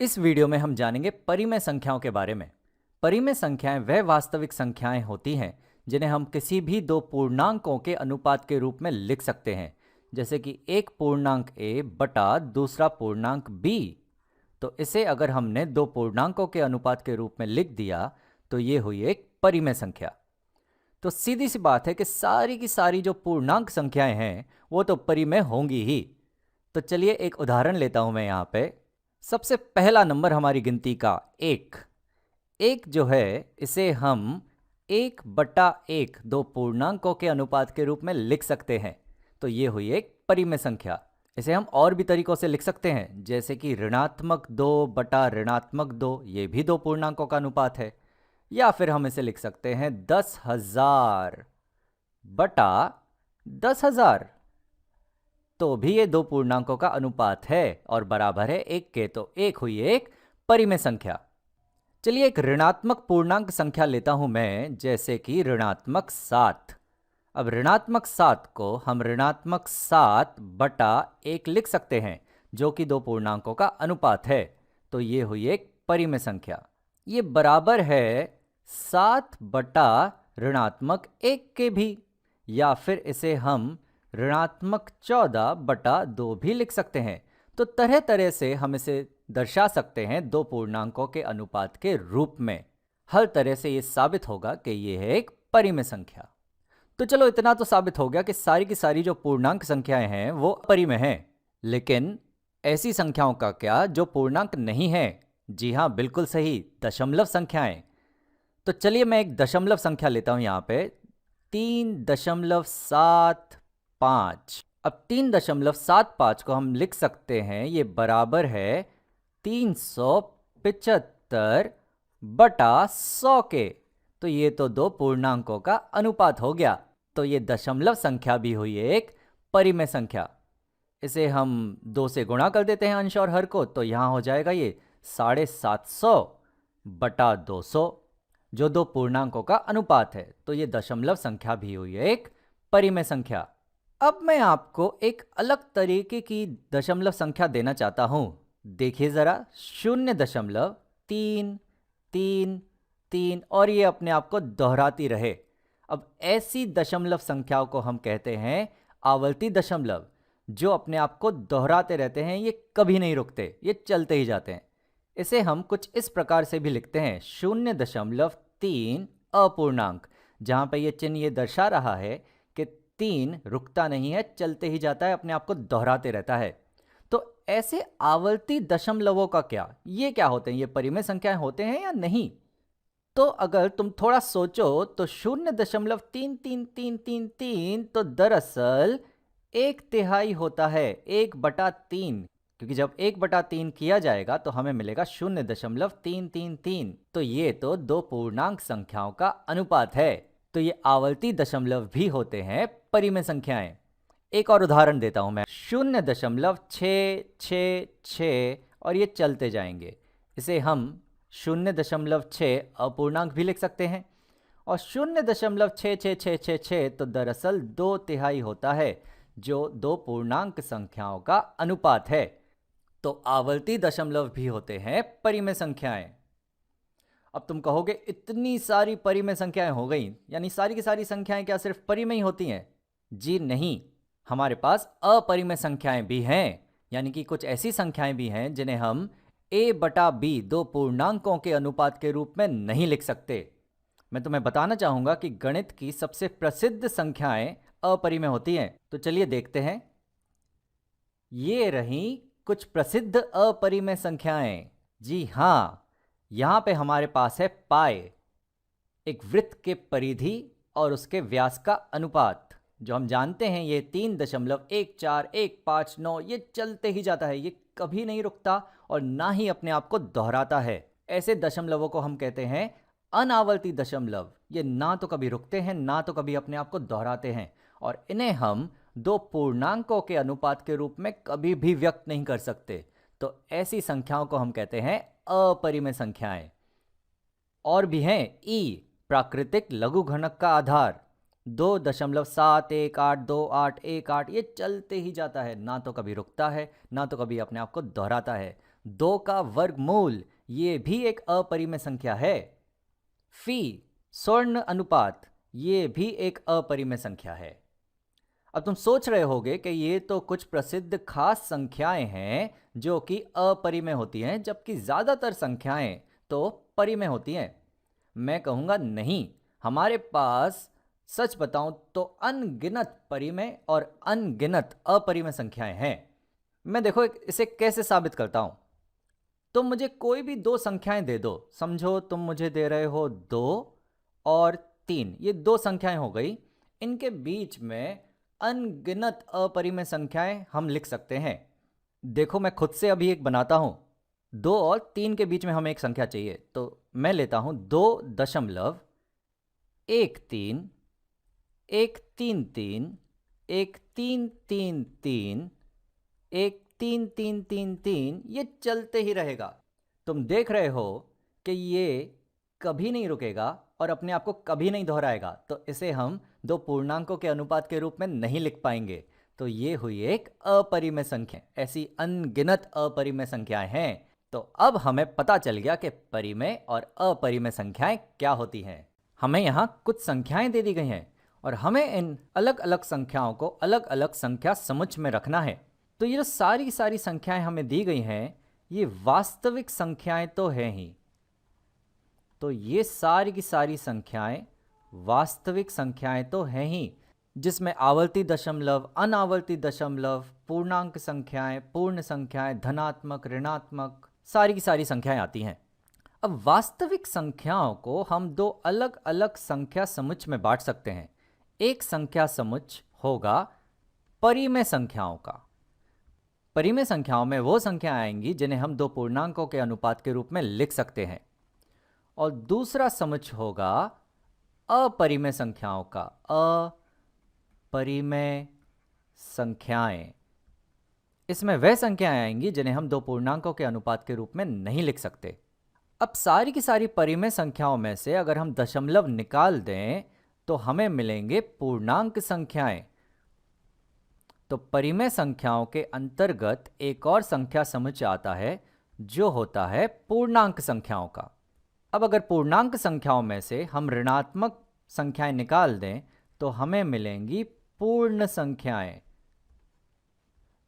इस वीडियो में हम जानेंगे परिमेय संख्याओं के बारे में। परिमेय संख्याएं वह वास्तविक संख्याएं होती हैं जिन्हें हम किसी भी दो पूर्णांकों के अनुपात के रूप में लिख सकते हैं, जैसे कि एक पूर्णांक a बटा दूसरा पूर्णांक b। तो इसे अगर हमने दो पूर्णांकों के अनुपात के रूप में लिख दिया तो ये हुई एक परिमेय संख्या। तो सीधी सी बात है कि सारी की सारी जो पूर्णांक संख्याएं हैं वो तो परिमेय होंगी ही। तो चलिए एक उदाहरण लेता हूं मैं यहाँ पे। सबसे पहला नंबर हमारी गिनती का एक जो है इसे हम 1/1 दो पूर्णांकों के अनुपात के रूप में लिख सकते हैं। तो ये हुई एक परिमेय संख्या। इसे हम और भी तरीकों से लिख सकते हैं, जैसे कि ऋणात्मक 2 बटा ऋणात्मक 2, ये भी दो पूर्णांकों का अनुपात है। या फिर हम इसे लिख सकते हैं 10,000 बटा 10,000, तो भी ये दो पूर्णांकों का अनुपात है और बराबर है 1 के। तो एक हुई एक परिमेय संख्या। चलिए एक ऋणात्मक पूर्णांक संख्या लेता हूं मैं, जैसे कि ऋणात्मक 7। अब ऋणात्मक 7 को हम ऋणात्मक 7 बटा 1 लिख सकते हैं, जो कि दो पूर्णांकों का अनुपात है। तो ये हुई एक परिमेय संख्या। ये बराबर है 7 बटा ऋणात्मक 1 के भी। या फिर इसे हम ऋणात्मक 14/2 भी लिख सकते हैं। तो तरह तरह से हम इसे दर्शा सकते हैं दो पूर्णांकों के अनुपात के रूप में। हर तरह से ये साबित होगा कि ये है एक परिमेय संख्या। तो चलो इतना तो साबित हो गया कि सारी की सारी जो पूर्णांक संख्याएं हैं वो परिमेय हैं। लेकिन ऐसी संख्याओं का क्या जो पूर्णांक नहीं है? जी हाँ, बिल्कुल सही, दशमलव संख्याएं। तो चलिए मैं एक दशमलव संख्या लेता हूं यहाँ पे, 3.75। अब 3.75 को हम लिख सकते हैं, ये बराबर है 375 बटा 100 के। तो ये तो दो पूर्णांकों का अनुपात हो गया। तो ये दशमलव संख्या भी हुई एक परिमेय संख्या। इसे हम 2 से गुणा कर देते हैं अंश और हर को, तो यहाँ हो जाएगा ये 750 बटा 200, जो दो पूर्णांकों का अनुपात है। तो ये दशमलव संख्या भी हुई एक परिमेय संख्या। अब मैं आपको एक अलग तरीके की दशमलव संख्या देना चाहता हूं। देखिए जरा, 0.333 और ये अपने आप को दोहराती रहे। अब ऐसी दशमलव संख्याओं को हम कहते हैं आवर्ती दशमलव, जो अपने आप को दोहराते रहते हैं, ये कभी नहीं रुकते, ये चलते ही जाते हैं। इसे हम कुछ इस प्रकार से भी लिखते हैं, 0.3 अपूर्णांक, जहां पे ये चिन्ह ये दर्शा रहा है कि 3 रुकता नहीं है, चलते ही जाता है, अपने आप को दोहराते रहता है। तो ऐसे आवर्ती दशमलवों का क्या, ये क्या होते हैं, ये परिमेय संख्याएं होते हैं या नहीं? तो अगर तुम थोड़ा सोचो तो 0.3333 तो दरअसल 1/3 होता है, 1/3, क्योंकि जब 1/3 किया जाएगा तो हमें मिलेगा 0.333। तो ये तो दो पूर्णांक संख्याओं का अनुपात है। तो ये आवर्ती दशमलव भी होते हैं परिमेय संख्याएं। एक और उदाहरण देता हूं मैं, 0.666 और ये चलते जाएंगे। इसे हम 0.6 अपूर्णांक भी लिख सकते हैं। और 0.66666 तो दरअसल 2/3 होता है, जो दो पूर्णांक संख्याओं का अनुपात है। तो आवर्ती दशमलव भी होते हैं परिमेय संख्याएं। अब तुम कहोगे इतनी सारी परिमेय संख्याएं हो गई, यानी सारी की सारी संख्याएं क्या सिर्फ परिमेय ही होती हैं? जी नहीं, हमारे पास अपरिमेय संख्याएं भी हैं, यानी कि कुछ ऐसी संख्याएं भी हैं जिन्हें हम a/b दो पूर्णांकों के अनुपात के रूप में नहीं लिख सकते। मैं तुम्हें बताना चाहूंगा कि गणित की सबसे प्रसिद्ध संख्याएं अपरिमेय होती हैं। तो चलिए देखते हैं। ये रही कुछ प्रसिद्ध अपरिमेय संख्याएं। जी हाँ, यहां पे हमारे पास है पाई, एक वृत्त के परिधि और उसके व्यास का अनुपात, जो हम जानते हैं ये 3.14159, ये चलते ही जाता है, ये कभी नहीं रुकता और ना ही अपने आप को दोहराता है। ऐसे दशमलवों को हम कहते हैं अनावर्ती दशमलव। ये ना तो कभी रुकते हैं, ना तो कभी अपने आप को दोहराते हैं, और इन्हें हम दो पूर्णांकों के अनुपात के रूप में कभी भी व्यक्त नहीं कर सकते। तो ऐसी संख्याओं को हम कहते हैं अपरिमेय संख्याएं। और भी हैं ई, प्राकृतिक लघुगणक का आधार, 2.7182818, ये चलते ही जाता है, ना तो कभी रुकता है, ना तो कभी अपने आप को दोहराता है। 2 का वर्गमूल, ये भी एक अपरिमेय संख्या है। फी, स्वर्ण अनुपात, ये भी एक अपरिमेय संख्या है। अब तुम सोच रहे होगे कि ये तो कुछ प्रसिद्ध खास संख्याएं हैं जो कि अपरिमेय होती हैं, जबकि ज़्यादातर संख्याएं तो परिमेय होती हैं। मैं कहूँगा नहीं, हमारे पास सच बताऊं तो अनगिनत परिमेय और अनगिनत अपरिमेय संख्याएं हैं। मैं देखो इसे कैसे साबित करता हूं। तुम मुझे कोई भी 2 संख्याएं दे दो। समझो तुम मुझे दे रहे हो 2 और 3, ये 2 संख्याएं हो गई। इनके बीच में अनगिनत अपरिमेय संख्याएं हम लिख सकते हैं। देखो मैं खुद से अभी एक बनाता हूं। 2 और 3 के बीच में हमें एक संख्या चाहिए, तो मैं लेता हूं 2.13 133 13333 13333, ये चलते ही रहेगा। तुम देख रहे हो कि ये कभी नहीं रुकेगा और अपने आप को कभी नहीं दोहराएगा, तो इसे हम 2 पूर्णांकों के अनुपात के रूप में नहीं लिख पाएंगे। तो ये हुई एक अपरिमेय संख्या। ऐसी अनगिनत अपरिमेय संख्याएं हैं। तो अब हमें पता चल गया कि परिमेय और अपरिमेय संख्याएं क्या होती हैं। हमें यहाँ कुछ संख्याएं दे दी गई हैं और हमें इन अलग अलग संख्याओं को अलग अलग संख्या समुच्चय में रखना है। तो ये जो सारी संख्याएं हमें दी गई हैं, ये वास्तविक संख्याएं तो हैं ही। तो ये सारी की सारी संख्याएं वास्तविक संख्याएं तो हैं ही, जिसमें आवर्ती दशमलव, अनावर्ती दशमलव, पूर्णांक संख्याएं, पूर्ण संख्याएं, धनात्मक, ऋणात्मक, सारी की सारी संख्याएं आती हैं। अब वास्तविक संख्याओं को हम 2 अलग अलग संख्या समुच्चय में बांट सकते हैं। एक संख्या समुच्चय होगा परिमेय संख्याओं का। परिमेय संख्याओं में वो संख्याएं आएंगी जिन्हें हम 2 पूर्णांकों के अनुपात के रूप में लिख सकते हैं। और दूसरा समुच्चय होगा अपरिमेय संख्याओं का। अपरिमेय संख्याएं, इसमें वह संख्याएं आएंगी जिन्हें हम 2 पूर्णांकों के अनुपात के रूप में नहीं लिख सकते। अब सारी की सारी परिमेय संख्याओं में से अगर हम दशमलव निकाल दें तो हमें मिलेंगे पूर्णांक संख्याएं। तो परिमेय संख्याओं के अंतर्गत एक और संख्या समुच्चय आता है जो होता है पूर्णांक संख्याओं का। अब अगर पूर्णांक संख्याओं में से हम ऋणात्मक संख्याएं निकाल दें तो हमें मिलेंगी पूर्ण संख्याएं।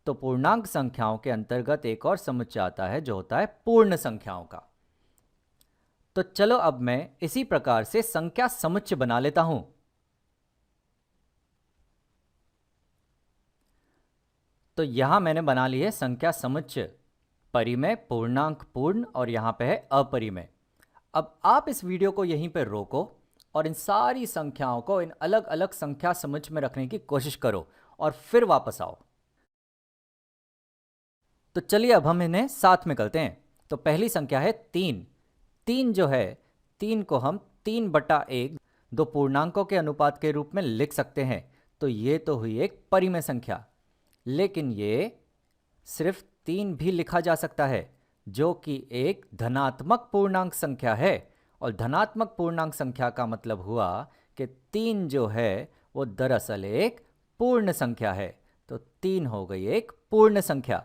तो पूर्णांक संख्याओं के अंतर्गत एक और समुच्चय आता है जो होता है पूर्ण संख्याओं का। तो चलो अब मैं इसी प्रकार से संख्या समुच्चय बना लेता हूं। तो यहां मैंने बना ली है संख्या समुच्चय, परिमेय, पूर्णांक, पूर्ण और यहां पे है अपरिमेय। अब आप इस वीडियो को यहीं पे रोको और इन सारी संख्याओं को इन अलग अलग संख्या समुच्चय में रखने की कोशिश करो और फिर वापस आओ। तो चलिए अब हम इन्हें साथ में करते हैं। तो पहली संख्या है 3। 3 जो है, 3 को हम 3/1 2 पूर्णांकों के अनुपात के रूप में लिख सकते हैं। तो ये तो हुई एक परिमेय संख्या, लेकिन ये सिर्फ 3 भी लिखा जा सकता है जो कि एक धनात्मक पूर्णांक संख्या है। और धनात्मक पूर्णांक संख्या का मतलब हुआ कि 3 जो है वो दरअसल एक पूर्ण संख्या है। तो 3 हो गई एक पूर्ण संख्या।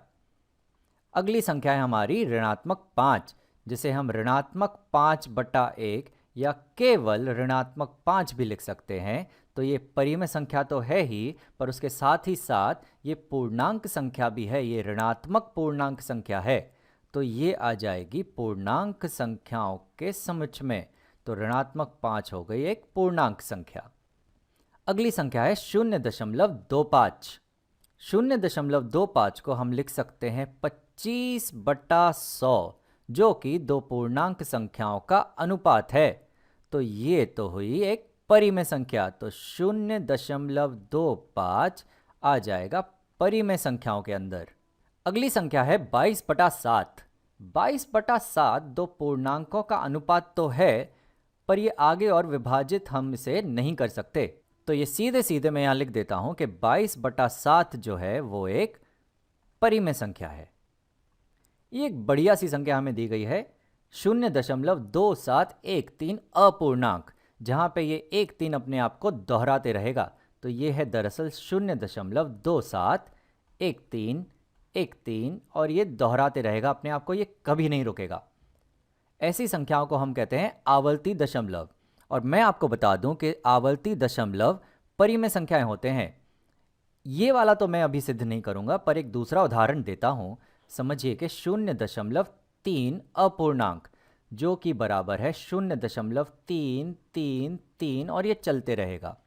अगली संख्या है हमारी ऋणात्मक 5, जिसे हम ऋणात्मक 5/1 या केवल ऋणात्मक 5 भी लिख सकते हैं। तो ये परिमेय संख्या तो है ही, पर उसके साथ ही साथ ये पूर्णांक संख्या भी है, ये ऋणात्मक पूर्णांक संख्या है। तो ये आ जाएगी पूर्णांक संख्याओं के समुच्चय में। तो ऋणात्मक 5 हो गई एक पूर्णांक संख्या। अगली संख्या है 0.25। 0.25 को हम लिख सकते हैं 25/100, जो कि 2 पूर्णांक संख्याओं का अनुपात है। तो ये तो हुई एक परिमेय संख्या। तो 0.25 आ जाएगा परिमेय संख्याओं के अंदर। अगली संख्या है 22/7। 22/7 2 पूर्णांकों का अनुपात तो है, पर ये आगे और विभाजित हम इसे नहीं कर सकते। तो ये सीधे सीधे मैं यहाँ लिख देता हूँ कि 22/7 जो है वो एक परिमेय संख्या है। ये एक बढ़िया सी संख्या हमें दी गई है 0.2713 अपूर्णांक, जहाँ पे ये 1 3 अपने आप को दोहराते रहेगा। तो ये है दरअसल 0.2713 1 3 और ये दोहराते रहेगा अपने आप को, ये कभी नहीं रुकेगा। ऐसी संख्याओं को हम कहते हैं आवर्ती दशमलव। और मैं आपको बता दूं कि आवर्ती दशमलव परिमेय संख्याएं होते हैं। ये वाला तो मैं अभी सिद्ध नहीं करूंगा, पर एक दूसरा उदाहरण देता हूं। समझिए कि 0.3 अपूर्णांक जो कि बराबर है 0.333 और ये चलते रहेगा।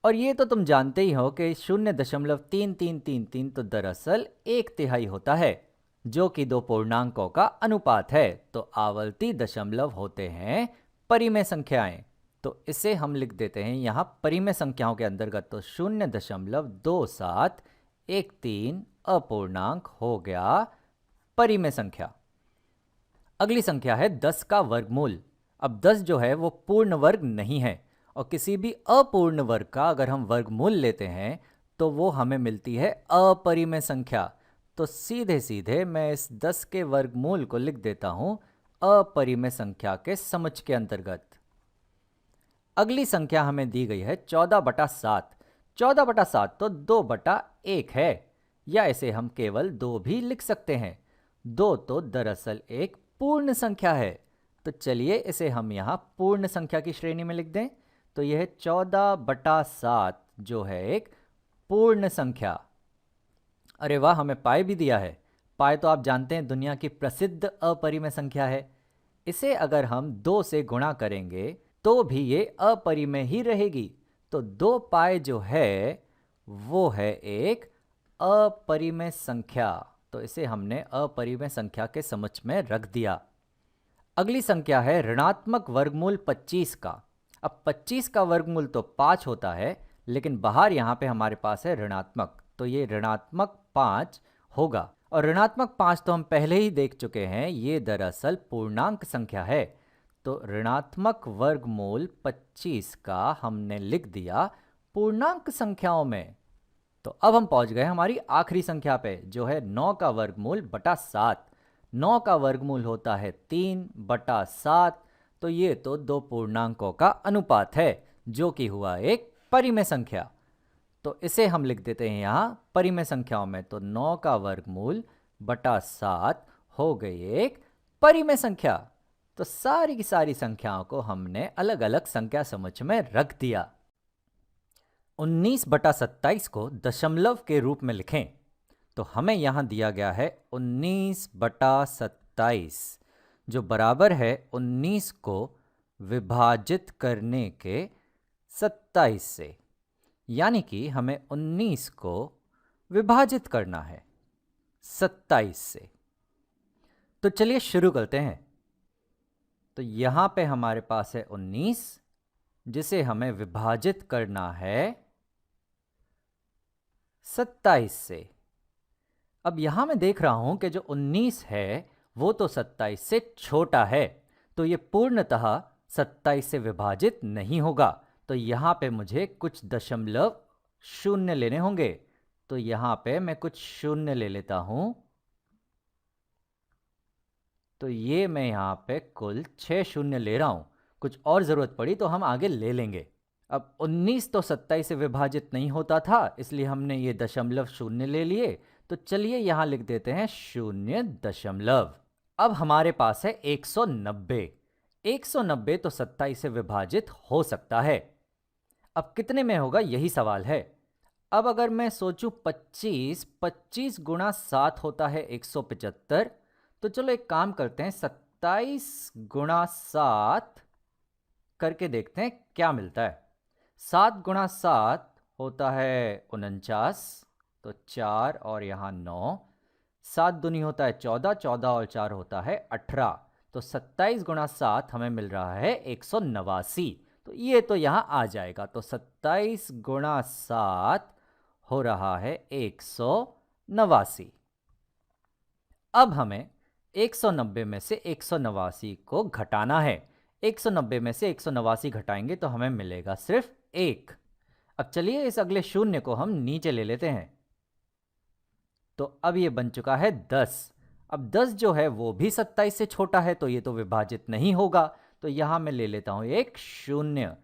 और ये तो तुम जानते ही हो कि 0.3333 तो दरअसल 1/3 होता है, जो कि दो पूर्णांकों का अनुपात है। तो आवर्ती दशमलव होते हैं परिमेय संख्याएं। तो इसे हम लिख देते हैं यहाँ परिमेय संख्याओं के अंतर्गत। तो 0.2713 अपूर्णांक हो गया परिमेय संख्या। अगली संख्या है 10 का वर्गमूल। अब 10 जो है वो पूर्ण वर्ग नहीं है, और किसी भी अपूर्ण वर्ग का अगर हम वर्गमूल लेते हैं तो वो हमें मिलती है अपरिमेय संख्या। तो सीधे सीधे मैं इस 10 के वर्गमूल को लिख देता हूं अपरिमेय संख्या के समुच्चय के अंतर्गत। अगली संख्या हमें दी गई है 14/7। 14/7 तो 2/1 है, या इसे हम केवल 2 भी लिख सकते हैं। 2 तो दरअसल एक पूर्ण संख्या है। तो चलिए इसे हम यहाँ पूर्ण संख्या की श्रेणी में लिख दें। तो यह 14/7 जो है एक पूर्ण संख्या। अरे वाह, हमें पाई भी दिया है। पाई तो आप जानते हैं दुनिया की प्रसिद्ध अपरिमेय संख्या है। इसे अगर हम 2 से गुणा करेंगे तो भी ये अपरिमेय ही रहेगी। तो 2 पाई जो है वो है एक अपरिमेय संख्या। तो इसे हमने अपरिमेय संख्या के समुच्चय में रख दिया। अगली संख्या है ऋणात्मक वर्गमूल 25 का। अब 25 का वर्गमूल तो 5 होता है, लेकिन बाहर यहाँ पे हमारे पास है ऋणात्मक, तो ये ऋणात्मक 5 होगा। और ऋणात्मक 5 तो हम पहले ही देख चुके हैं, ये दरअसल पूर्णांक संख्या है। तो ऋणात्मक वर्गमूल 25 का हमने लिख दिया पूर्णांक संख्याओं में। तो अब हम पहुंच गए हमारी आखिरी संख्या पे, जो है 9 का वर्गमूल बटा 7। 9 का वर्गमूल होता है 3/7। तो ये तो दो पूर्णांकों का अनुपात है, जो कि हुआ एक परिमेय संख्या। तो इसे हम लिख देते हैं यहाँ परिमेय संख्याओं में। तो 9 का वर्गमूल बटा 7 हो गई एक परिमेय संख्या। तो सारी की सारी संख्याओं को हमने अलग अलग संख्या समुच्चय में रख दिया। 19/27 को दशमलव के रूप में लिखें तो हमें यहाँ दिया गया है 19/27, जो बराबर है 19 को विभाजित करने के 27 से। यानी कि हमें 19 को विभाजित करना है 27 से। तो चलिए शुरू करते हैं। तो यहाँ पे हमारे पास है 19, जिसे हमें विभाजित करना है 27 से। अब यहाँ मैं देख रहा हूँ कि जो 19 है वो तो 27 से छोटा है, तो ये पूर्णतः 27 से विभाजित नहीं होगा। तो यहाँ पे मुझे कुछ दशमलव शून्य लेने होंगे। तो यहाँ पे मैं कुछ शून्य ले लेता हूँ। तो ये मैं यहाँ पे कुल 6 शून्य ले रहा हूँ। कुछ और ज़रूरत पड़ी तो हम आगे ले लेंगे। अब 19 तो 27 से विभाजित नहीं होता था, इसलिए हमने ये दशमलव शून्य ले लिए। तो चलिए यहाँ लिख देते हैं 0.। अब हमारे पास है 190। 190 तो 27 से विभाजित हो सकता है। अब कितने में होगा यही सवाल है। अब अगर मैं सोचूं 25 गुणा 7 होता है 175। तो चलो एक काम करते हैं, 27 गुणा 7 करके देखते हैं क्या मिलता है। 7 गुणा 7 होता है 49, तो 4 और यहाँ 9। 7 दूनी होता है 14, 14 और 4 होता है 18। तो 27 गुणा 7 हमें मिल रहा है 189। तो ये तो यहाँ आ जाएगा। तो 27 गुणा 7 हो रहा है 189। अब हमें 190 में से 189 को घटाना है। 190 में से 189 घटाएंगे तो हमें मिलेगा सिर्फ 1। अब चलिए इस अगले शून्य को हम नीचे ले लेते हैं। तो अब ये बन चुका है 10। अब 10 जो है वो भी 27 से छोटा है, तो ये तो विभाजित नहीं होगा। तो यहाँ मैं ले लेता हूँ एक शून्य,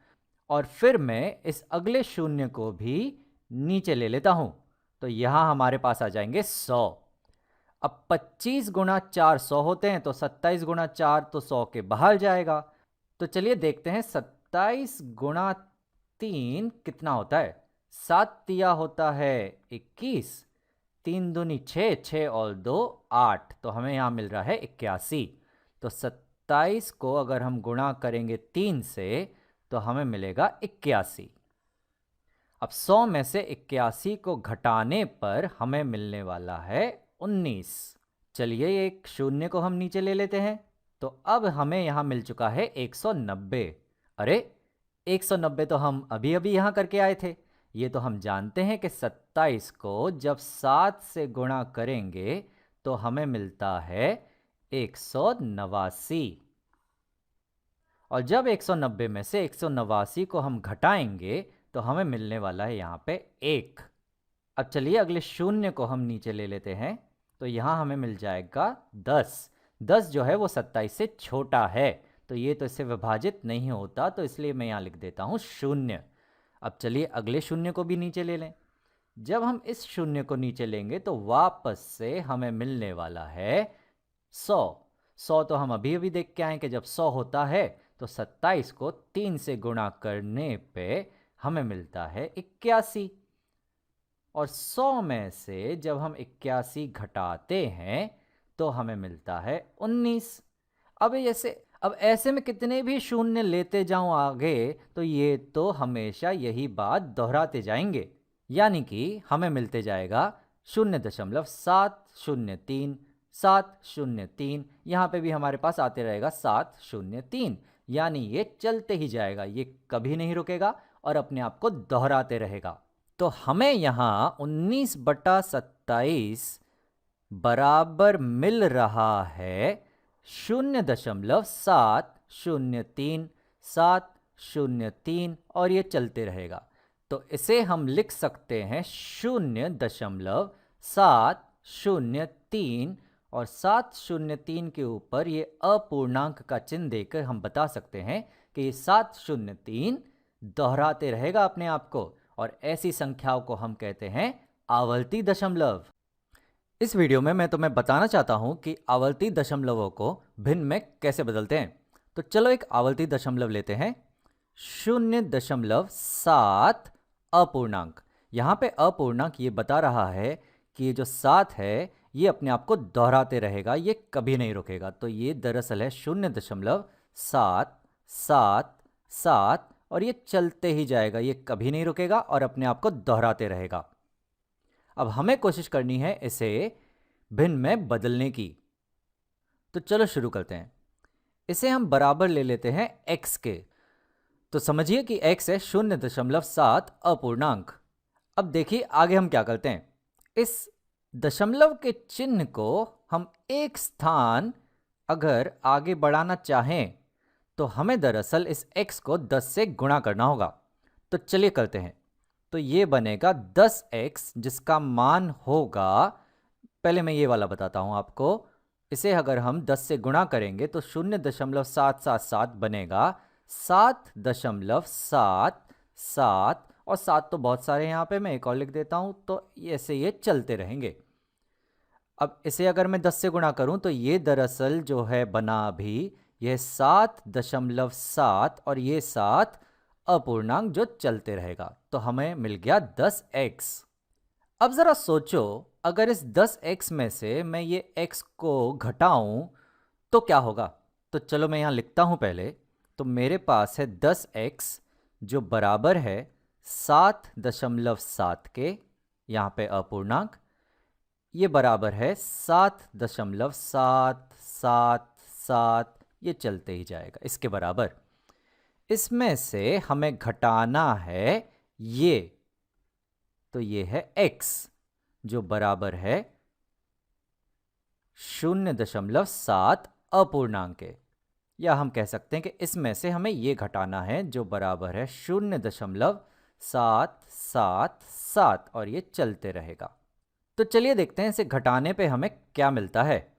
और फिर मैं इस अगले शून्य को भी नीचे ले लेता हूँ। तो यहाँ हमारे पास आ जाएंगे 100। अब 25 गुणा 4 100 होते हैं, तो 27 गुणा 4 तो 100 के बाहर जाएगा। तो चलिए देखते हैं 27 गुणा 3 कितना होता है। 7 तिया होता है 21, 3 दूनी 6, 6 और 2 8, तो हमें यहाँ मिल रहा है 81। तो 27 को अगर हम गुणा करेंगे 3 से तो हमें मिलेगा 81। अब 100 में से 81 को घटाने पर हमें मिलने वाला है 19। चलिए एक शून्य को हम नीचे ले लेते हैं, तो अब हमें यहाँ मिल चुका है 190। अरे 190 तो हम अभी अभी यहाँ करके आए थे। ये तो हम जानते हैं कि 27 को जब 7 से गुणा करेंगे तो हमें मिलता है 189। और जब 190 में से 189 को हम घटाएंगे तो हमें मिलने वाला है यहाँ पे 1। अब चलिए अगले शून्य को हम नीचे ले लेते हैं, तो यहाँ हमें मिल जाएगा 10। 10 जो है वो 27 से छोटा है, तो ये तो इससे विभाजित नहीं होता, तो इसलिए मैं यहाँ लिख देता हूँ 0। अब चलिए अगले शून्य को भी नीचे ले लें। जब हम इस शून्य को नीचे लेंगे तो वापस से हमें मिलने वाला है 100। 100 तो हम अभी अभी देख के आए कि जब 100 होता है तो 27 को 3 से गुणा करने पे हमें मिलता है 81। और 100 में से जब हम 81 घटाते हैं तो हमें मिलता है 19। अब ऐसे में कितने भी शून्य लेते जाऊं आगे तो ये तो हमेशा यही बात दोहराते जाएंगे, यानी कि हमें मिलते जाएगा 0.703 703। यहाँ पे भी हमारे पास आते रहेगा 703, यानी ये चलते ही जाएगा, ये कभी नहीं रुकेगा और अपने आप को दोहराते रहेगा। तो हमें यहाँ 19/27 बराबर मिल रहा है 0.703 703, और ये चलते रहेगा। तो इसे हम लिख सकते हैं 0.703, और 703 के ऊपर ये अपूर्णांक का चिन्ह देकर हम बता सकते हैं कि ये 703 दोहराते रहेगा अपने आप को, और ऐसी संख्याओं को हम कहते हैं आवर्ती दशमलव। इस वीडियो में मैं तुम्हें बताना चाहता हूं कि आवर्ती दशमलवों को भिन्न में कैसे बदलते हैं। तो चलो एक आवर्ती दशमलव लेते हैं, 0.7 अपूर्णांक। यहाँ पे अपूर्णांक ये बता रहा है कि ये जो 7 है ये अपने आप को दोहराते रहेगा, ये कभी नहीं रुकेगा। तो ये दरअसल है 0.777, और ये चलते ही जाएगा, ये कभी नहीं रुकेगा और अपने आप को दोहराते रहेगा। अब हमें कोशिश करनी है इसे भिन्न में बदलने की। तो चलो शुरू करते हैं। इसे हम बराबर ले लेते हैं x के। तो समझिए कि x है 0.7 अपूर्णांक। अब देखिए आगे हम क्या करते हैं, इस दशमलव के चिन्ह को हम एक स्थान अगर आगे बढ़ाना चाहें तो हमें दरअसल इस x को 10 से गुणा करना होगा। तो चलिए करते हैं। तो ये बनेगा 10x, जिसका मान होगा, पहले मैं ये वाला बताता हूं आपको। इसे अगर हम 10 से गुणा करेंगे तो 0.777 बनेगा 7.77, और 7 तो बहुत सारे यहाँ पे, मैं एक और लिख देता हूं, तो ऐसे ये चलते रहेंगे। अब इसे अगर मैं 10 से गुणा करूं तो ये दरअसल जो है बना अभी यह 7.7, और ये 7 अपूर्णांक जो चलते रहेगा, तो हमें मिल गया 10x। अब जरा सोचो, अगर इस 10x में से मैं ये x को घटाऊं तो क्या होगा। तो चलो मैं यहां लिखता हूं पहले। तो मेरे पास है 10x जो बराबर है 7.7 के, यहाँ पे अपूर्णांक, ये बराबर है 7.777, ये चलते ही जाएगा इसके बराबर। इसमें से हमें घटाना है ये, तो ये है x जो बराबर है 0.7 अपूर्णांक के, या हम कह सकते हैं कि इसमें से हमें ये घटाना है जो बराबर है 0.777, और ये चलते रहेगा। तो चलिए देखते हैं इसे घटाने पे हमें क्या मिलता है।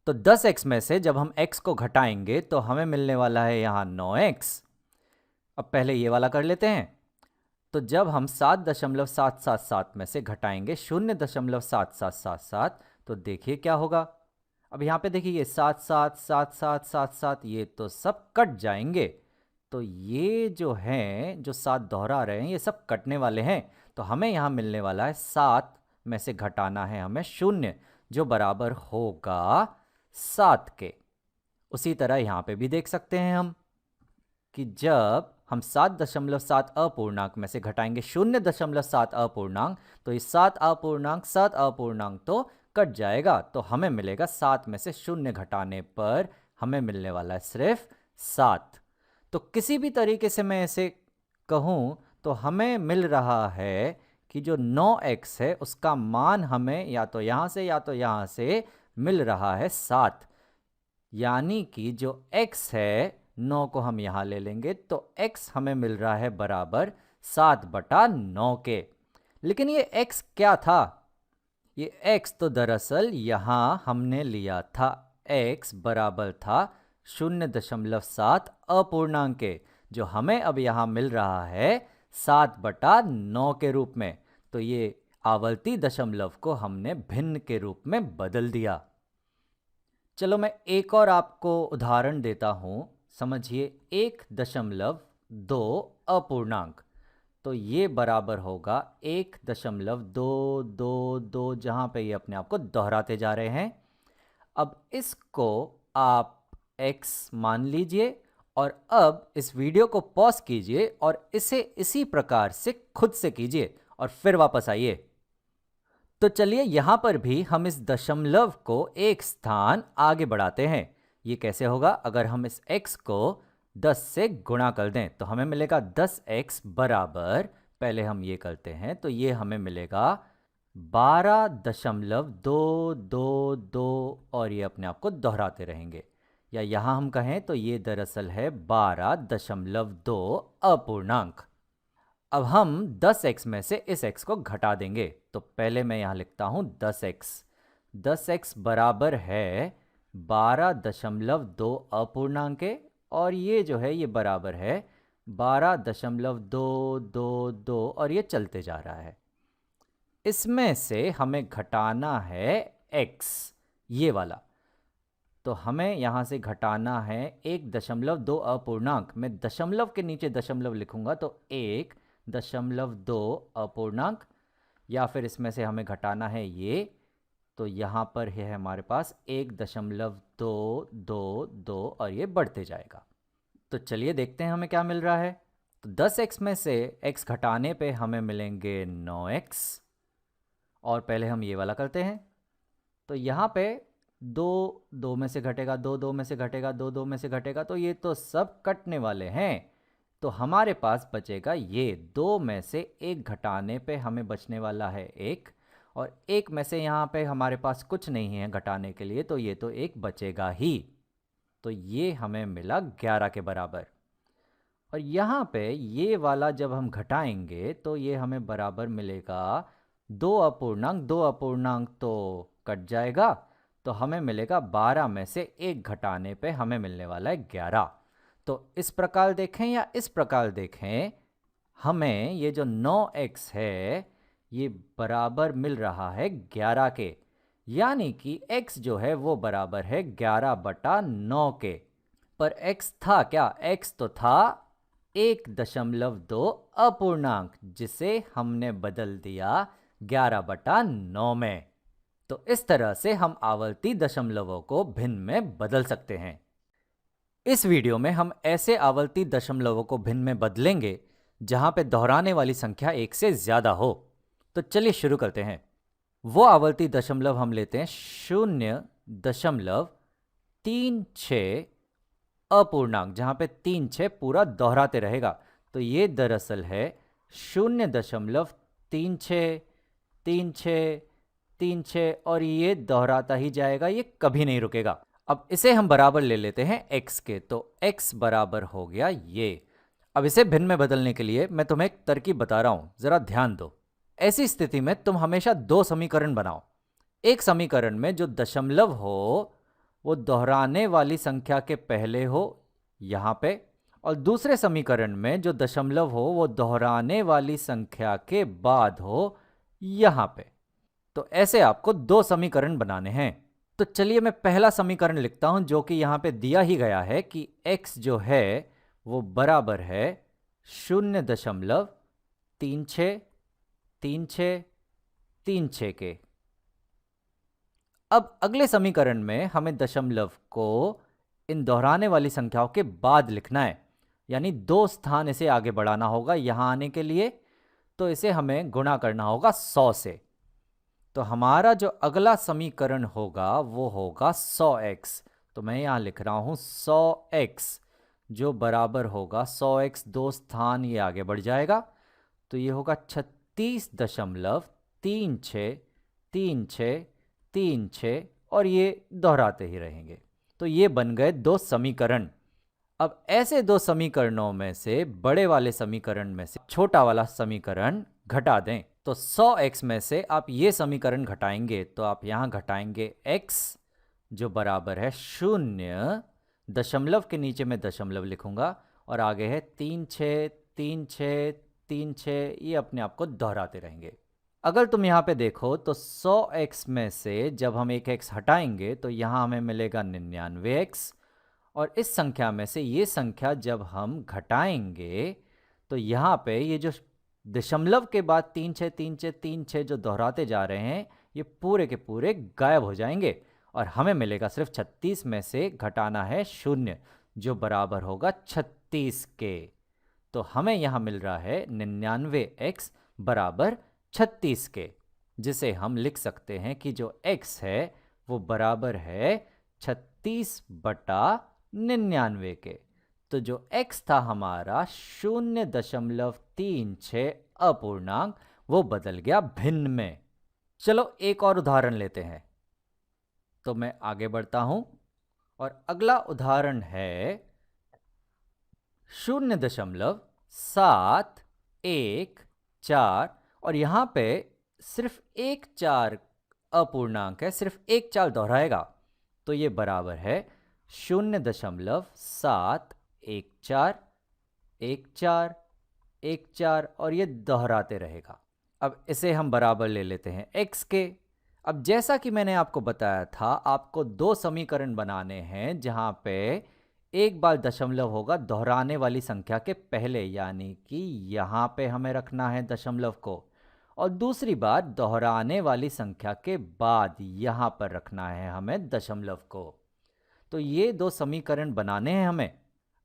तो 10x में से जब हम x को घटाएंगे तो हमें मिलने वाला है यहाँ 9x। अब पहले ये वाला कर लेते हैं। तो जब हम 7.777 में से घटाएंगे 0.777, तो देखिए क्या होगा। अब यहाँ पे देखिए ये 7 7 7 7 7 7 ये तो सब कट जाएंगे। तो ये जो हैं जो 7 दोहरा रहे हैं ये सब कटने वाले हैं। तो हमें यहाँ मिलने वाला है 7 में से घटाना है हमें 0 जो बराबर होगा 7 के। उसी तरह यहाँ पे भी देख सकते हैं हम कि जब हम 7.7 अपूर्णांक में से घटाएंगे 0.7 अपूर्णांक तो ये 7 अपूर्णांक तो कट जाएगा। तो हमें मिलेगा 7 में से 0 घटाने पर हमें मिलने वाला है सिर्फ 7। तो किसी भी तरीके से मैं इसे कहूँ तो हमें मिल रहा है कि जो 9x है उसका मान हमें या तो यहाँ से मिल रहा है 7। यानी कि जो x है 9 को हम यहाँ ले लेंगे तो x हमें मिल रहा है बराबर 7/9 के। लेकिन ये x क्या था? ये x तो दरअसल यहाँ हमने लिया था, x बराबर था 0.7 अपूर्णांक के, जो हमें अब यहाँ मिल रहा है 7/9 के रूप में। तो ये आवर्ती दशमलव को हमने भिन्न के रूप में बदल दिया। चलो मैं एक और आपको उदाहरण देता हूँ, समझिए 1.2 अपूर्णांक। तो ये बराबर होगा 1.222 जहाँ पे ये अपने आप को दोहराते जा रहे हैं। अब इसको आप x मान लीजिए और अब इस वीडियो को पॉज कीजिए और इसे इसी प्रकार से खुद से कीजिए और फिर वापस आइए। तो चलिए यहाँ पर भी हम इस दशमलव को एक स्थान आगे बढ़ाते हैं। ये कैसे होगा? अगर हम इस x को 10 से गुणा कर दें तो हमें मिलेगा 10x बराबर, पहले हम ये करते हैं तो ये हमें मिलेगा 12.222 और ये अपने आप को दोहराते रहेंगे। या यहाँ हम कहें तो ये दरअसल है 12.2 अपूर्णांक। अब हम 10x में से इस x को घटा देंगे। तो पहले मैं यहाँ लिखता हूँ 10x बराबर है 12.2 अपूर्णांक के, और ये जो है ये बराबर है 12.222 और ये चलते जा रहा है। इसमें से हमें घटाना है x, ये वाला। तो हमें यहाँ से घटाना है 1.2 अपूर्णांक। मैं दशमलव के नीचे दशमलव लिखूंगा तो 1.2 अपूर्णांक, या फिर इसमें से हमें घटाना है ये, तो यहाँ पर है हमारे पास 1.222 और ये बढ़ते जाएगा। तो चलिए देखते हैं हमें क्या मिल रहा है। तो 10x में से x घटाने पे हमें मिलेंगे 9x, और पहले हम ये वाला करते हैं। तो यहाँ पे 2 में से घटेगा, 2 में से घटेगा, 2 में से घटेगा, तो ये तो सब कटने वाले हैं। तो हमारे पास बचेगा ये 2 में से 1 घटाने पे हमें बचने वाला है 1, और 1 में से यहाँ पे हमारे पास कुछ नहीं है घटाने के लिए, तो ये तो 1 बचेगा ही। तो ये हमें मिला 11 के बराबर। और यहाँ पे ये वाला जब हम घटाएंगे तो ये हमें बराबर मिलेगा 2 अपूर्णांक तो कट जाएगा, तो हमें मिलेगा 12 में से 1 घटाने पे हमें मिलने वाला है 11। तो इस प्रकार देखें या इस प्रकार देखें, हमें ये जो 9x है ये बराबर मिल रहा है 11 के। यानी कि x जो है वो बराबर है 11/9 के। पर x था क्या? x तो था 1.2 अपूर्णांक, जिसे हमने बदल दिया 11/9 में। तो इस तरह से हम आवर्ती दशमलवों को भिन्न में बदल सकते हैं। इस वीडियो में हम ऐसे आवर्ती दशमलवों को भिन्न में बदलेंगे जहां पे दोहराने वाली संख्या 1 से ज्यादा हो। तो चलिए शुरू करते हैं। वो आवर्ती दशमलव हम लेते हैं 0.36 अपूर्णांक, जहां पे 3 6 पूरा दोहराते रहेगा। तो ये दरअसल है 0.36 और ये दोहराता ही जाएगा, ये कभी नहीं रुकेगा। अब इसे हम बराबर ले लेते हैं x के, तो x बराबर हो गया ये। अब इसे भिन्न में बदलने के लिए मैं तुम्हें एक तरकीब बता रहा हूं, जरा ध्यान दो। ऐसी स्थिति में तुम हमेशा 2 समीकरण बनाओ। एक समीकरण में जो दशमलव हो वो दोहराने वाली संख्या के पहले हो यहाँ पे, और दूसरे समीकरण में जो दशमलव हो वो दोहराने वाली संख्या के बाद हो यहाँ पे। तो ऐसे आपको दो समीकरण बनाने हैं। तो चलिए मैं पहला समीकरण लिखता हूं, जो कि यहां पे दिया ही गया है कि x जो है वो बराबर है 0.363636 के। अब अगले समीकरण में हमें दशमलव को इन दोहराने वाली संख्याओं के बाद लिखना है, यानी 2 स्थान इसे आगे बढ़ाना होगा यहां आने के लिए। तो इसे हमें गुणा करना होगा 100 से। तो हमारा जो अगला समीकरण होगा वो होगा 100x। तो मैं यहां लिख रहा हूं 100x, जो बराबर होगा 100x 2 स्थान ये आगे बढ़ जाएगा, तो ये होगा 36.363636 और ये दोहराते ही रहेंगे। तो ये बन गए दो समीकरण। अब ऐसे दो समीकरणों में से बड़े वाले समीकरण में से छोटा वाला समीकरण घटा दें। तो 100x में से आप ये समीकरण घटाएंगे तो आप यहां घटाएंगे x, जो बराबर है 0, दशमलव के नीचे मैं दशमलव लिखूंगा और आगे है 363636, ये अपने आप को दोहराते रहेंगे। अगर तुम यहाँ पे देखो तो 100x में से जब हम एक x हटाएंगे तो यहाँ हमें मिलेगा 99x, और इस संख्या में से ये संख्या जब हम घटाएंगे तो यहाँ पे ये जो दशमलव के बाद 363636 जो दोहराते जा रहे हैं ये पूरे के पूरे गायब हो जाएंगे और हमें मिलेगा सिर्फ 36 में से घटाना है 0, जो बराबर होगा 36 के। तो हमें यहाँ मिल रहा है 99x बराबर 36 के, जिसे हम लिख सकते हैं कि जो x है वो बराबर है 36/99 के। तो जो x था हमारा 0.36 अपूर्णांक, वो बदल गया भिन्न में। चलो एक और उदाहरण लेते हैं। तो मैं आगे बढ़ता हूं और अगला उदाहरण है 0.714, और यहां पे सिर्फ एक 4 अपूर्णांक है, सिर्फ एक 4 दोहराएगा, तो ये बराबर है 0.7141414 और ये दोहराते रहेगा। अब इसे हम बराबर ले लेते हैं x के। अब जैसा कि मैंने आपको बताया था, आपको दो समीकरण बनाने हैं जहां पे एक बार दशमलव होगा दोहराने वाली संख्या के पहले, यानी कि यहां पे हमें रखना है दशमलव को, और दूसरी बार दोहराने वाली संख्या के बाद यहां पर रखना है हमें दशमलव को। तो ये दो समीकरण बनाने हैं हमें।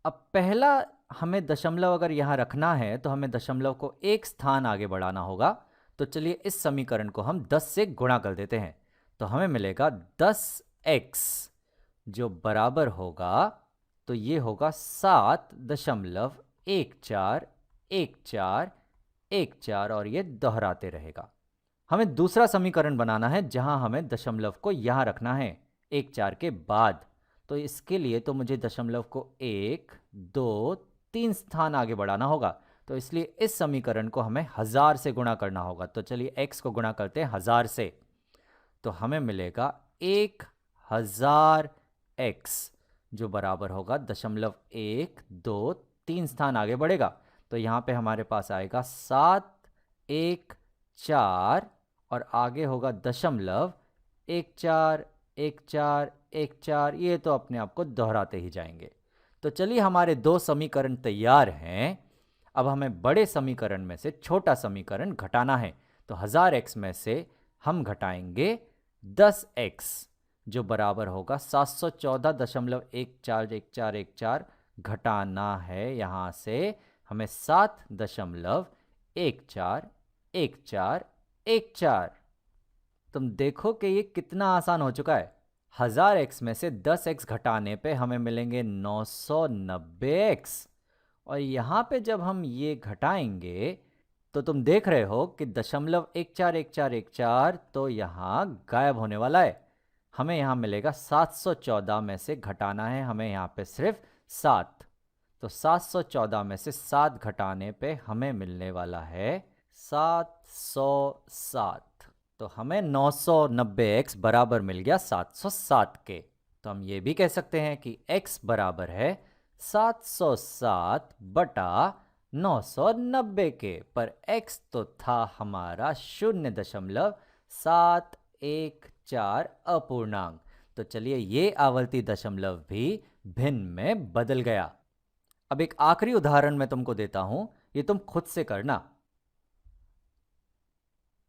अब पहला, हमें दशमलव अगर यहां रखना है तो हमें दशमलव को एक स्थान आगे बढ़ाना होगा। तो चलिए इस समीकरण को हम 10 से गुणा कर देते हैं। तो हमें मिलेगा 10x, जो बराबर होगा, तो ये होगा 7.141414 और ये दोहराते रहेगा। हमें दूसरा समीकरण बनाना है जहां हमें दशमलव को यहां रखना है 1 4 के बाद। तो इसके लिए तो मुझे दशमलव को 1 2 3 स्थान आगे बढ़ाना होगा। तो इसलिए इस समीकरण को हमें 1000 से गुणा करना होगा। तो चलिए x को गुणा करते हैं 1000 से। तो हमें मिलेगा 1000x, जो बराबर होगा दशमलव 1 2 3 स्थान आगे बढ़ेगा। तो यहाँ पे हमारे पास आएगा 714 और आगे होगा दशमलव 141414, ये तो अपने आप को दोहराते ही जाएंगे। तो चलिए हमारे दो समीकरण तैयार हैं। अब हमें बड़े समीकरण में से छोटा समीकरण घटाना है। तो 1000x में से हम घटाएंगे 10x, जो बराबर होगा 714.141414, घटाना है यहाँ से हमें 7.141414। तुम देखो कि ये कितना आसान हो चुका है। 1000x में से 10x घटाने पे हमें मिलेंगे 990x, और यहाँ पे जब हम ये घटाएंगे तो तुम देख रहे हो कि दशमलव 141414 तो यहाँ गायब होने वाला है। हमें यहाँ मिलेगा 714 में से घटाना है हमें यहाँ पे सिर्फ 7। तो 714 में से 7 घटाने पे हमें मिलने वाला है 707। तो हमें 990x बराबर मिल गया 707 के। तो हम ये भी कह सकते हैं कि x बराबर है 707/990 के, पर x तो था हमारा 0.71414 7, 1, 4 अपूर्णांक। तो चलिए ये आवर्ती दशमलव भी भिन्न में बदल गया। अब एक आखिरी उदाहरण मैं तुमको देता हूं, ये तुम खुद से करना।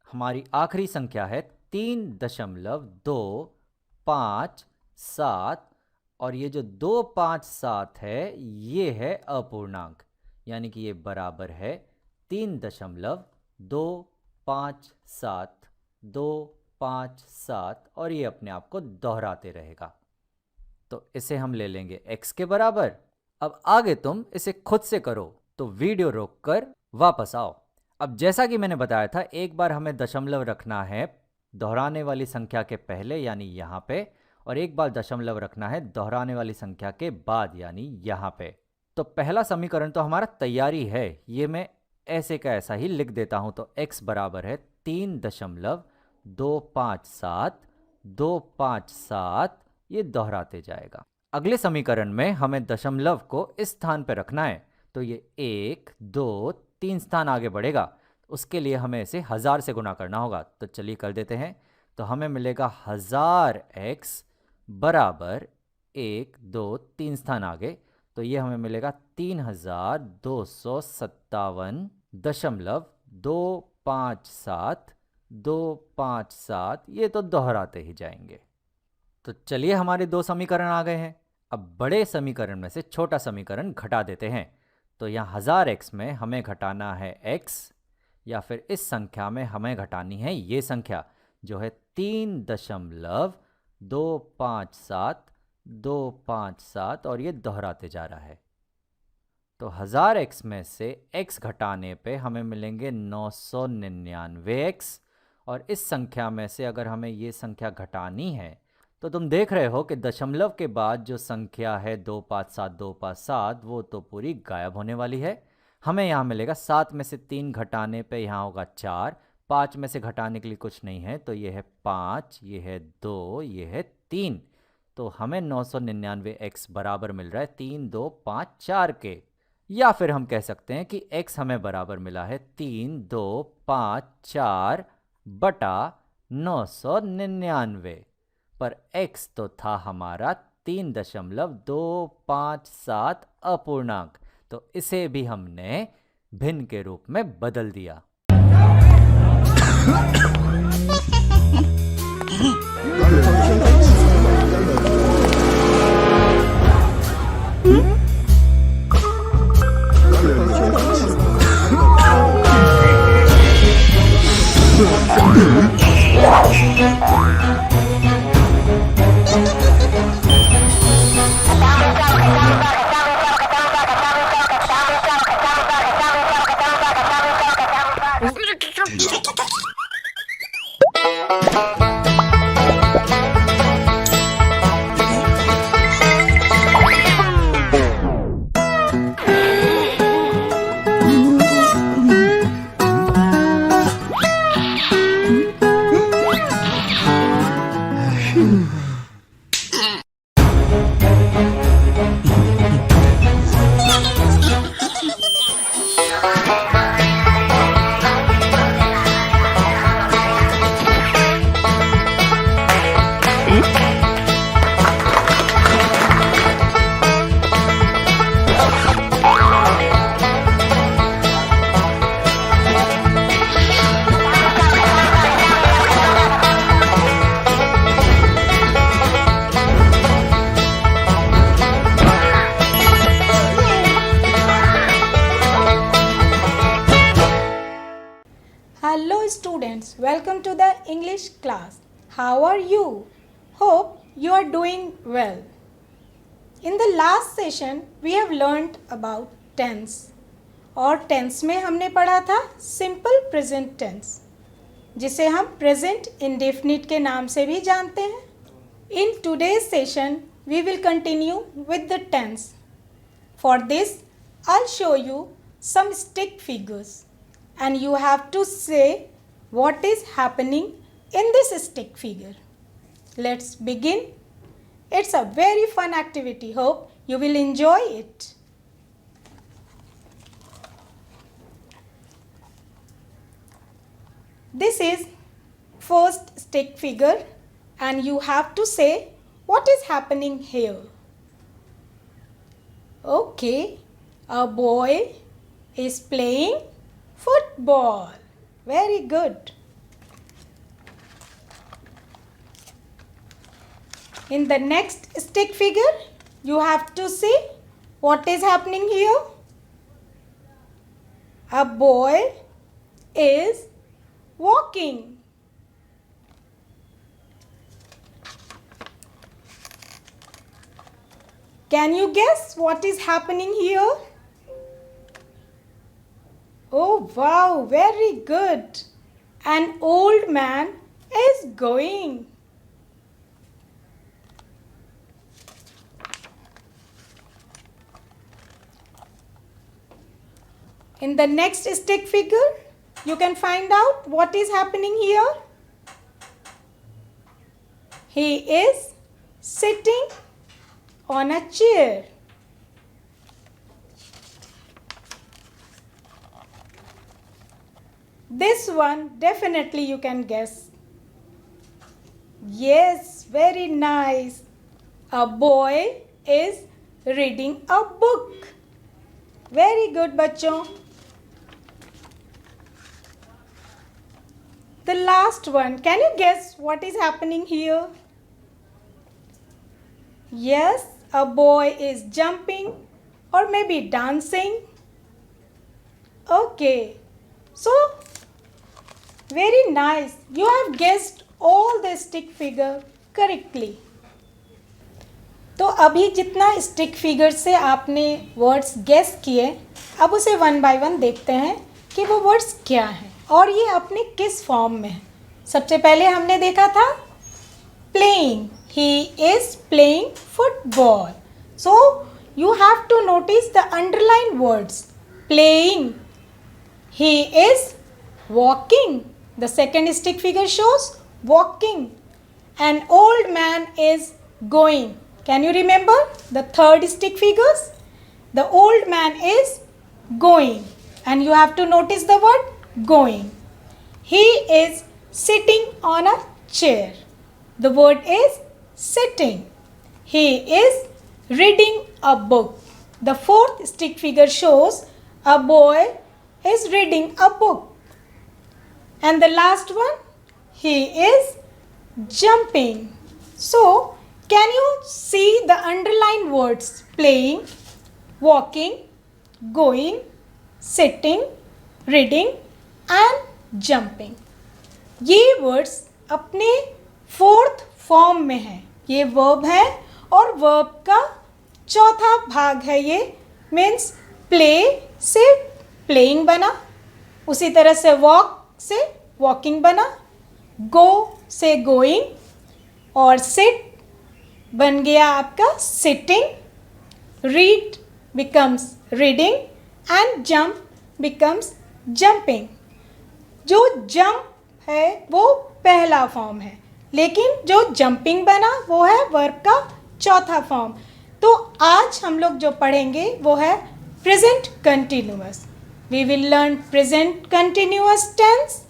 हमारी आखिरी संख्या है 3.257 और ये जो 257 है ये है अपूर्णांक, यानी कि ये बराबर है 3.257 और ये अपने आप को दोहराते रहेगा। तो इसे हम ले लेंगे x के बराबर। अब आगे तुम इसे खुद से करो, तो वीडियो रोककर वापस आओ। अब जैसा कि मैंने बताया था, एक बार हमें दशमलव रखना है दोहराने वाली संख्या के पहले यानी यहाँ पे, और एक बार दशमलव रखना है दोहराने वाली संख्या के बाद यानी यहाँ पे। तो पहला समीकरण तो हमारा तैयारी है, ये मैं ऐसे का ऐसा ही लिख देता हूं। तो x बराबर है 3.257 ये दोहराते जाएगा। अगले समीकरण में हमें दशमलव को इस स्थान पर रखना है, तो ये 1, 2, 3 स्थान आगे बढ़ेगा। उसके लिए हमें इसे 1000 से गुणा करना होगा। तो चलिए कर देते हैं। तो हमें मिलेगा 1000x बराबर 1, 2, 3 स्थान आगे, तो ये हमें मिलेगा 3257.257 ये तो दोहराते ही जाएंगे। तो चलिए हमारे दो समीकरण आ गए हैं। अब बड़े समीकरण में से छोटा समीकरण घटा देते हैं। तो यहाँ 1000x में हमें घटाना है x, या फिर इस संख्या में हमें घटानी है ये संख्या जो है 3.257 और ये दोहराते जा रहा है। तो 1000x में से x घटाने पे हमें मिलेंगे 999x, और इस संख्या में से अगर हमें ये संख्या घटानी है तो तुम देख रहे हो कि दशमलव के बाद जो संख्या है 257 वो तो पूरी गायब होने वाली है। हमें यहाँ मिलेगा 7 में से 3 घटाने पे यहाँ होगा 4, 5 में से घटाने के लिए कुछ नहीं है, तो ये है 5, ये है 2, ये है 3। तो हमें 999x बराबर मिल रहा है 3254 के। या फिर हम कह सकते हैं कि x हमें बराबर मिला है 3254 बटा 999, पर x तो था हमारा 3.257 अपूर्णांक। तो इसे भी हमने भिन्न के रूप में बदल दिया। Hello students, welcome to the English class. How are you? Hope you are doing well. In the last session we have learnt about tense, और tense में हमने पढ़ा था simple present tense, जिसे हम present indefinite के नाम से भी जानते हैं। In today's session we will continue with the tense. For this I'll show you some stick figures, and you have to say what is happening in this stick figure. Let's begin. It's a very fun activity. Hope you will enjoy it. This is first stick figure and you have to say what is happening here. Okay, a boy is playing football. Very good. In the next stick figure, you have to see what is happening here. A boy is walking. Can you guess what is happening here? Oh wow, very good. An old man is going. In the next stick figure, you can find out what is happening here. He is sitting on a chair. This one definitely you can guess. Yes, very nice. A boy is reading a book. Very good, बच्चों. The last one, can you guess what is happening here? Yes, a boy is jumping or maybe dancing. Okay, so very nice. You have guessed all the stick figure correctly. तो अभी जितना stick figure से आपने words guess किए, अब उसे one by one देखते हैं कि वो वर्ड्स क्या हैं और ये अपने किस फॉर्म में है. सबसे पहले हमने देखा था playing. He is playing football. So you have to notice the underline words. Playing. He is walking. The second stick figure shows walking. An old man is going. Can you remember the third stick figures? The old man is going and you have to notice the word going. He is sitting on a chair. The word is sitting. He is reading a book. The fourth stick figure shows a boy is reading a book. And the last one, he is jumping. So, can you see the underlined words playing, walking, going, sitting, reading and jumping? ये words अपने fourth form में हैं. ये verb है और verb का चौथा भाग है. ये मीन्स प्ले से प्लेइंग बना, उसी तरह से वॉक से वॉकिंग बना, गो से गोइंग और सिट बन गया आपका sitting. Read becomes reading and jump becomes jumping. जो जंप है वो पहला फॉर्म है, लेकिन जो जंपिंग बना वो है वर्ब का चौथा फॉर्म. तो आज हम लोग जो पढ़ेंगे वो है present continuous. We will learn present continuous tense.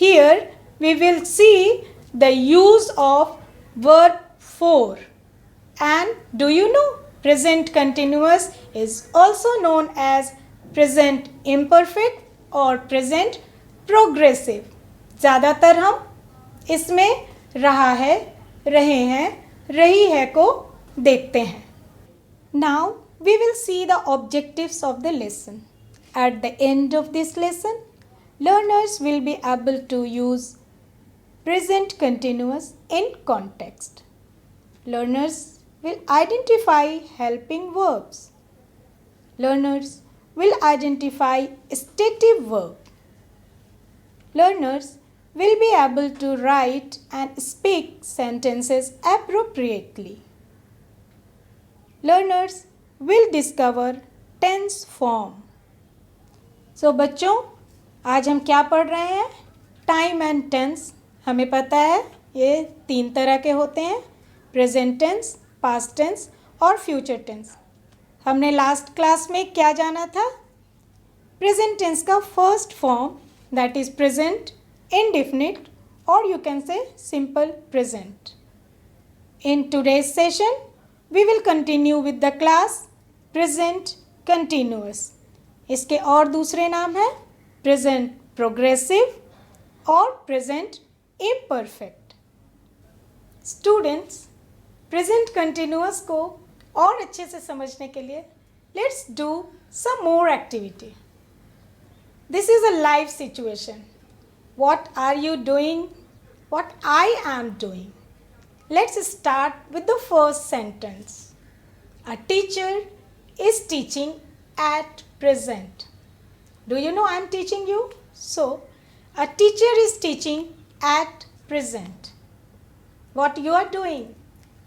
Here we will see the use of verb 4. And do you know present continuous is also known as present imperfect or present progressive. ज़्यादातर हम इसमें रहा है, रहे हैं, रही है को देखते हैं. Now we will see the objectives of the lesson. At the end of this lesson, learners will be able to use present continuous in context. Learners will identify helping verbs. Learners will identify stative verb. Learners will be able to write and speak sentences appropriately. Learners will discover tense form. So बच्चों, आज हम क्या पढ़ रहे हैं? Time and tense. हमें पता है ये 3 तरह के होते हैं, प्रेजेंट टेंस, पास्ट टेंस और फ्यूचर टेंस. हमने लास्ट क्लास में क्या जाना था? प्रेजेंट टेंस का first form that is present indefinite or you can say simple present. In today's session, we will continue with the class present continuous. इसके और दूसरे नाम हैं present progressive और present imperfect. Students, present continuous को और अच्छे से समझने के लिए let's do some more activity. This is a live situation. What are you doing? What I am doing? Let's start with the first sentence. A teacher is teaching at present. Do you know I am teaching you? So, a teacher is teaching at present. What you are doing?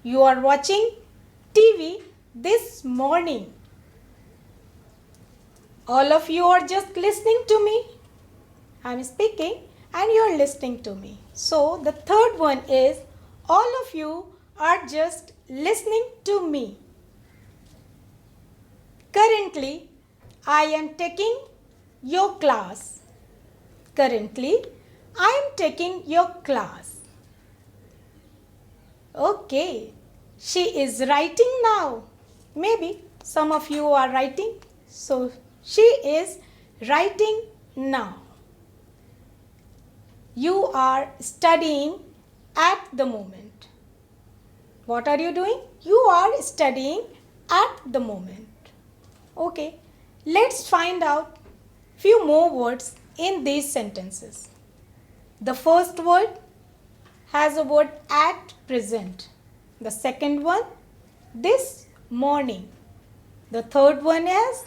You are watching TV this morning. All of you are just listening to me. I am speaking and you are listening to me. So, the third one is all of you are just listening to me. Currently, I am taking your class. Currently, I am taking your class. Okay, she is writing now. Maybe some of you are writing. So, she is writing now. You are studying at the moment. What are you doing? You are studying at the moment. Okay, let's find out few more words in these sentences. The first word has a word at present. The second one, this morning. The third one is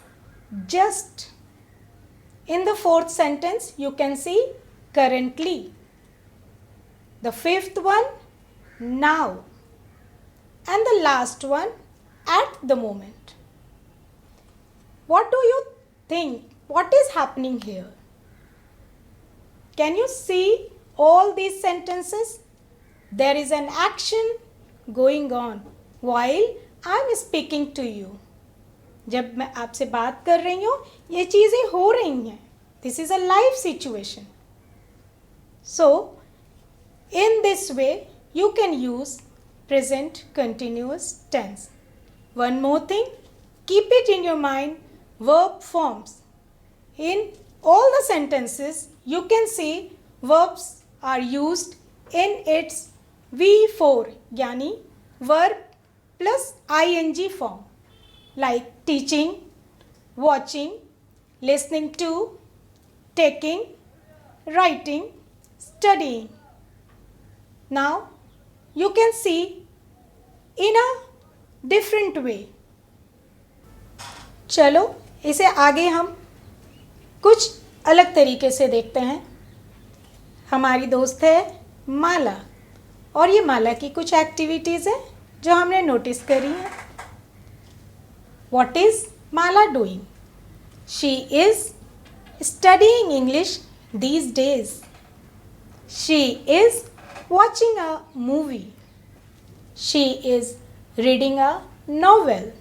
just. In the fourth sentence, you can see currently. The fifth one, now. And the last one, at the moment. What do you think? What is happening here? Can you see all these sentences? There is an action going on while I am speaking to you. जब मैं आपसे बात कर रही हूँ, ये चीज़ें हो रही हैं. This is a live situation. So, in this way, you can use present continuous tense. One more thing, keep it in your mind, verb forms. In all the sentences, you can see verbs are used in its V4, yani verb plus ing form, like teaching, watching, listening to, taking, writing, studying. Now, you can see in a different way. चलो इसे आगे हम कुछ अलग तरीके से देखते हैं. हमारी दोस्त है माला और ये माला की कुछ एक्टिविटीज़ हैं जो हमने नोटिस करी हैं. What is Mala doing? She is studying English these days. She is watching a movie. She is reading a novel.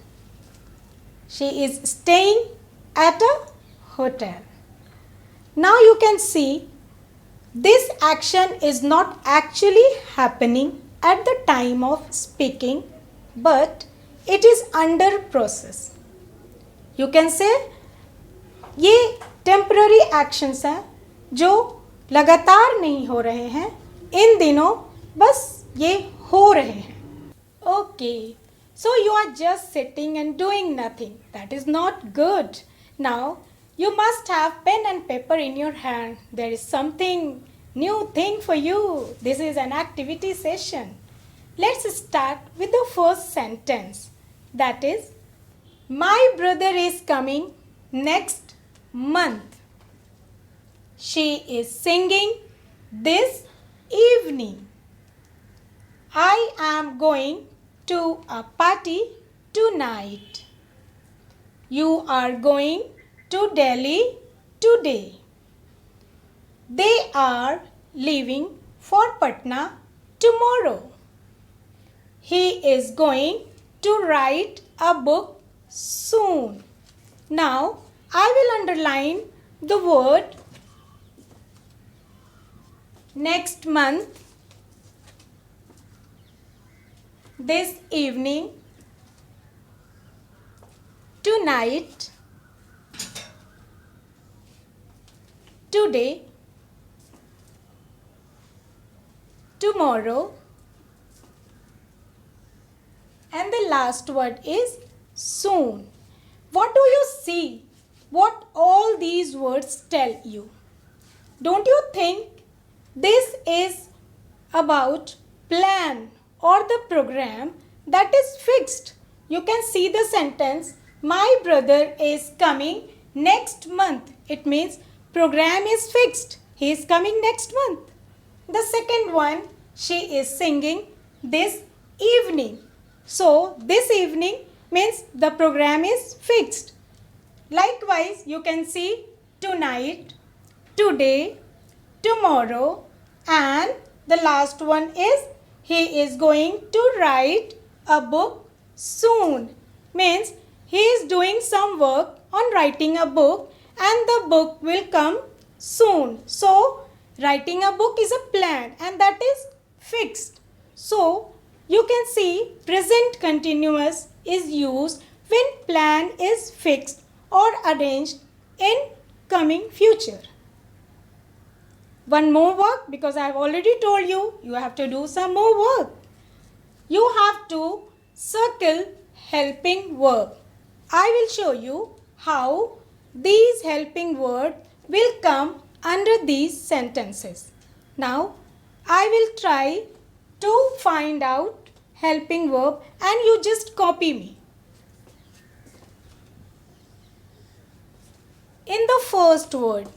She is staying at a hotel. Now you can see this action is not actually happening at the time of speaking, but it is under process. You can say ये temporary actions हैं जो लगातार नहीं हो रहे हैं, इन दिनों बस ये हो रहे हैं. Okay, so you are just sitting and doing nothing. That is not good. Now you must have pen and paper in your hand. There is something new thing for you. This is an activity session. Let's start with the first sentence. That is, my brother is coming next month. She is singing this evening. I am going to a party tonight. You are going to Delhi today. They are leaving for Patna tomorrow. He is going to write a book soon. Now I will underline the word next month, this evening, tonight, today, tomorrow, and the last word is soon. What do you see? What all these words tell you? Don't you think this is about plan or the program that is fixed? You can see the sentence, my brother is coming next month. It means program is fixed. He is coming next month. The second one, she is singing this evening. So this evening means the program is fixed. Likewise, you can see tonight, today, tomorrow, and the last one is he is going to write a book soon. Means he is doing some work on writing a book and the book will come soon. So writing a book is a plan and that is fixed. So you can see present continuous is used when plan is fixed or arranged in coming future. One more work, because I have already told you, you have to do some more work. You have to circle helping verb. I will show you how these helping words will come under these sentences. Now, I will try to find out helping verb and you just copy me. In the first word,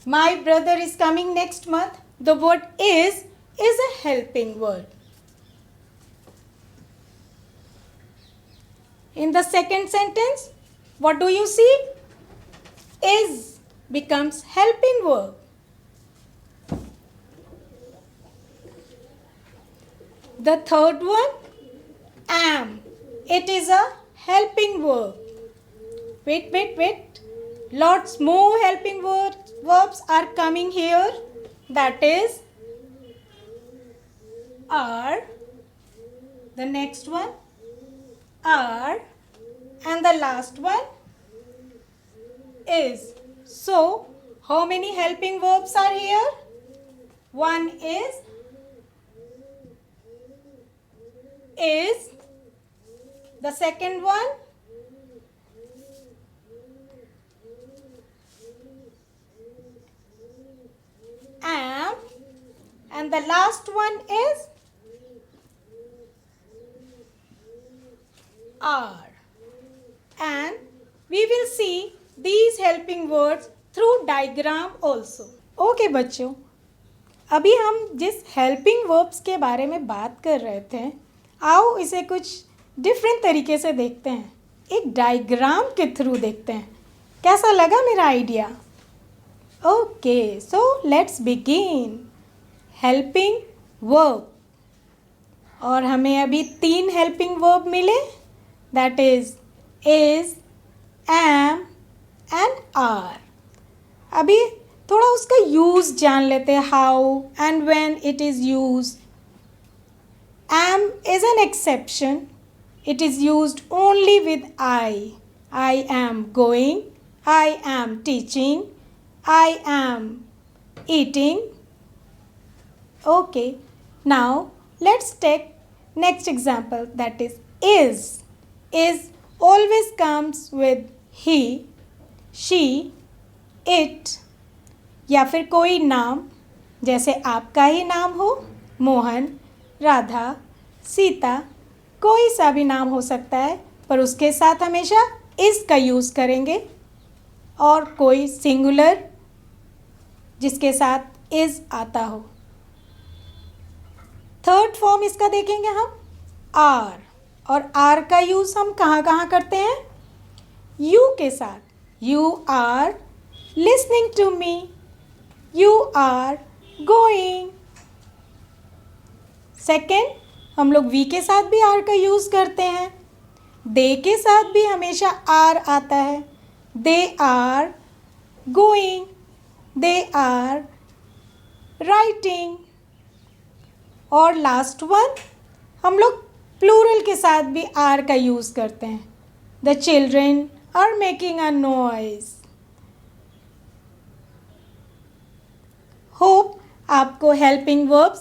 my brother is coming next month, the word is a helping word. In the second sentence, what do you see? Is becomes helping verb. The third one, am. It is a helping verb. Wait. Lots more helping verbs are coming here. That is are. The next one, are. And the last one, is. So, how many helping verbs are here? One is. The second one, am, and the last one is are. And we will see these helping words through diagram also. Okay बच्चों, अभी हम जिस helping verbs के बारे में बात कर रहे थे, आओ इसे कुछ डिफरेंट तरीके से देखते हैं, एक डायग्राम के थ्रू देखते हैं. कैसा लगा मेरा idea? Okay, so let's begin. Helping verb, और हमें अभी 3 हेल्पिंग वर्ब मिले, that is, am and are. अभी थोड़ा उसका यूज़ जान लेते हैं, how and when it is used. Am is an exception. It is used only with I. I am going. I am teaching. I am eating. Okay. Now let's take next example, that is. Is always comes with he, she, it या फिर कोई नाम, जैसे आपका ही नाम हो, मोहन, राधा, सीता, कोई सा भी नाम हो सकता है, पर उसके साथ हमेशा इस का यूज़ करेंगे. और कोई सिंगुलर जिसके साथ इज़ आता हो. थर्ड फॉर्म इसका देखेंगे हम, आर. और आर का यूज़ हम कहाँ कहाँ करते हैं? यू के साथ. You are listening to me. You are going. Second, हम लोग वी के साथ भी आर का यूज़ करते हैं. दे के साथ भी हमेशा आर आता है. They are going. They are writing. और लास्ट वन, हम लोग प्लूरल के साथ भी आर का यूज़ करते हैं। The children are making a noise. Hope आपको हेल्पिंग वर्ब्स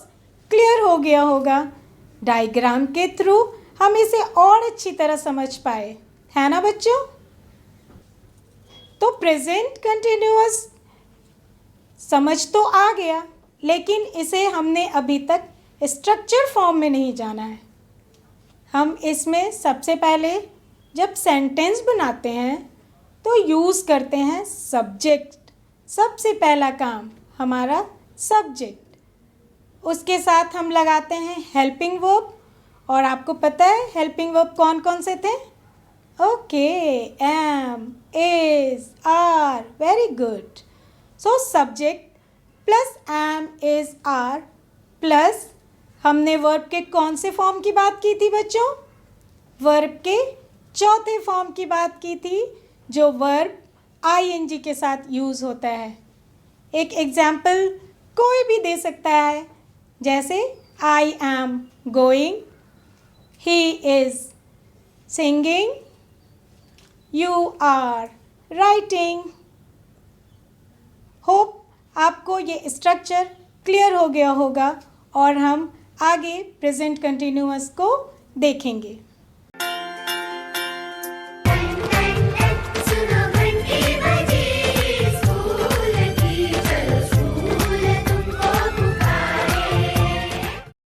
क्लियर हो गया होगा। डायग्राम के थ्रू हम इसे और अच्छी तरह समझ पाए, है ना बच्चों? तो प्रेजेंट कंटिन्यूअस समझ तो आ गया, लेकिन इसे हमने अभी तक स्ट्रक्चर फॉर्म में नहीं जाना है। हम इसमें सबसे पहले जब सेंटेंस बनाते हैं तो यूज़ करते हैं सब्जेक्ट। सबसे पहला काम हमारा सब्जेक्ट, उसके साथ हम लगाते हैं हेल्पिंग वर्ब। और आपको पता है हेल्पिंग वर्ब कौन कौन से थे? Okay, am, is, are, very good. So subject plus am, is, are plus हमने वर्ब के कौन से फॉर्म की बात की थी बच्चों? वर्ब के चौथे फॉर्म की बात की थी, जो वर्ब आईएनजी के साथ यूज़ होता है। एक एग्जाम्पल कोई भी दे सकता है, जैसे I am going, he is singing, you are writing. Hope आपको ये स्ट्रक्चर क्लियर हो गया होगा और हम आगे प्रेजेंट कंटिन्यूअस को देखेंगे।